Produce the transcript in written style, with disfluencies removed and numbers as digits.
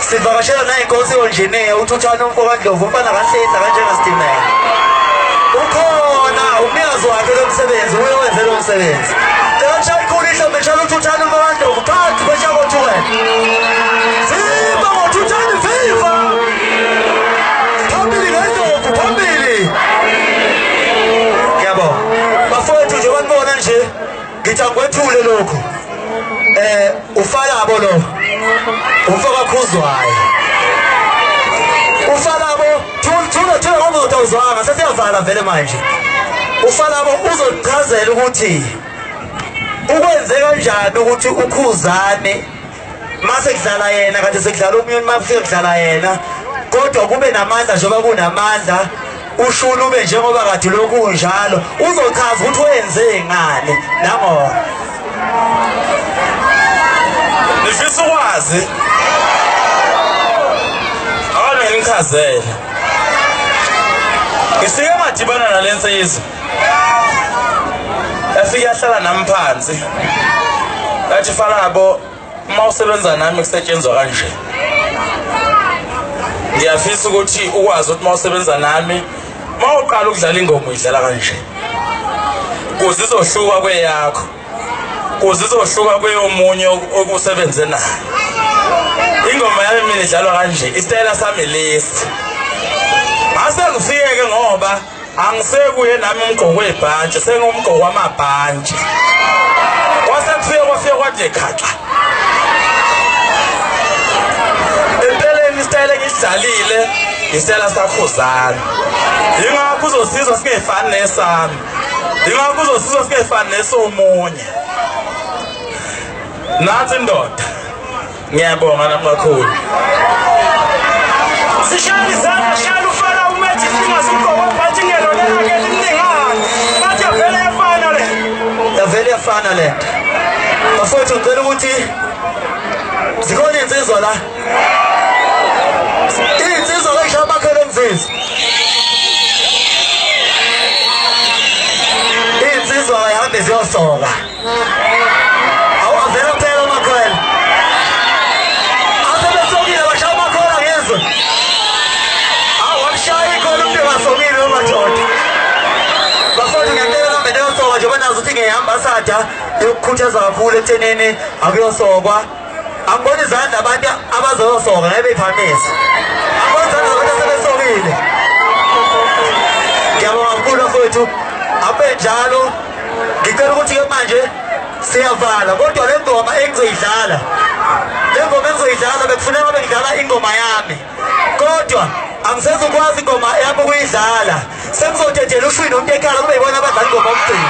sivakashela naye inkosi yonjinea uthuthana umfo kaNdlovu umfana kahlehla kanjengesitimela ukhona umnikazi wakhe lo msebenzi uyowenza lo msebenzi kanjani khona ihlombe njalo uthuthana umfo kaNdlovu phansi kweshakothukela viva ngothuthana viva phambili ngeNdlovu phambili yabo bafowethu nje banibona nje ngithi angwethule lokhu ufalabo lo ufaka khuzwayo ufalabo thula ngoba utawuzwanga sesiyavala vele manje ufalabo uzochazela ukuthi ukwenze kanjani ukuthi ukhuzane mase kudlala yena kanti sekudlala umyeni mafike kudlala yena kodwa kube namandla njengoba kunamandla ushulu ube njengoba kade lokhu kunjalo uzochaza ukuthi wenze ngani nango nifisa ukwazi awami ngichazela ngisike madibana nalensizwe yafika yahlala nami phansi yathi Falabo uma usebenza nami kusetshenzwa kanje ngiyafisa ukuthi ukwazi ukuthi uma usebenza nami uma uqala ukudlala ingoma uyidlala kanje kuze izohluka kweyakho kuze izohluka kweyomunye okusebenze naye ingoma yami mina idlalwa kanje isitayela sami lesi mase ngifike ngoba angisekuye nami umgqoko webhantshi sengumgqoko wamabhantshi kwafika kwathi khaxa empeleni isitayela ngidlalile isitayela sakhuzana ingakho uzosizwa singefani nesami ingakho uzosizwa singefani nesomunye nathi indoda ngiyabonga namakhulu sishali sana shali ufana umethi singasugqoka phansi ngelo lake liningana bathi vele yafana le yavele yafana le bafowethu ngicela ukuthi zikhona insizwa la insizwa kayishaya amakhelo emzizi insizwa ayihambe ziyosoka awavele kuphela amakhelo asebesokile bashaya amakhelo ngezwe awamshaya ikhona umuntu engasokile omadoda bafowethu ngiyacela kambe neyosoka njengoba nazi ukuthi ngiyihambasada yokukhuthaza kakhulu ekuthenini akuyosokwa angiboni izandla abantu abazoyosoka ngabe beyiphamisa angiboni izandla zabantu asebesokile ngiyabonga kakhulu bafowethu abe njalo ngicela ukuthi-ke manje siyavala kodwa le ngoma engizoyidlala bekufuneka bengidlala ingoma yami kodwa angisezukwazi ingoma yami ukuyidlala sengizotshentshela ushwini umuntu ekhala kube yibona abadlala ingoma omgcini